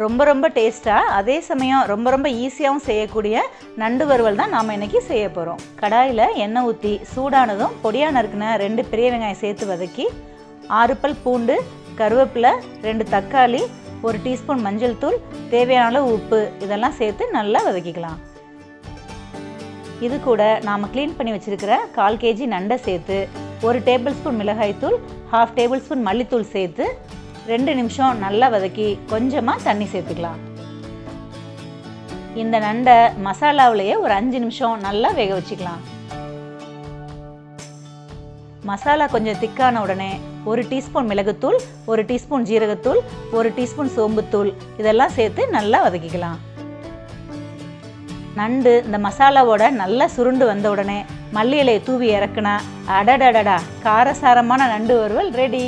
ரொம்ப ரொம்ப டேஸ்ட்டாக அதே சமயம் ரொம்ப ரொம்ப ஈஸியாகவும் செய்யக்கூடிய நண்டு வறுவல் தான் நாம் இன்றைக்கி செய்ய போகிறோம். கடாயில் எண்ணெய் ஊற்றி சூடானதும் பொடியாக நறுக்கின 2 பெரிய வெங்காயம் சேர்த்து வதக்கி 6 பல் பூண்டு, கருவேப்பிலை, 2 தக்காளி, 1 டீஸ்பூன் மஞ்சள் தூள், தேவையான அளவு உப்பு இதெல்லாம் சேர்த்து நல்லா வதக்கிக்கலாம். இது கூட நாம் க்ளீன் பண்ணி வச்சுருக்கிற 1/4 kg நண்டை சேர்த்து 1 டேபிள் ஸ்பூன் மிளகாய்த்தூள், 1/2 டேபிள் ஸ்பூன் மல்லித்தூள் சேர்த்து 2 நிமிஷம் நல்லா வதக்கி கொஞ்சமாக தண்ணி சேர்த்துக்கலாம். இந்த நண்டை மசாலாவிலேயே ஒரு 5 நிமிஷம் நல்லா வேக வச்சுக்கலாம். மசாலா கொஞ்சம் திக்கான உடனே 1 டீஸ்பூன் மிளகுத்தூள், 1 டீஸ்பூன் ஜீரகத்தூள், 1 டீஸ்பூன் சோம்புத்தூள் இதெல்லாம் சேர்த்து நல்லா வதக்கிக்கலாம். நண்டு இந்த மசாலாவோட நல்லா சுருண்டு வந்த உடனே மல்லி இலையை தூவி இறக்குனா அடடடடா காரசாரமான நண்டு வறுவல் ரெடி.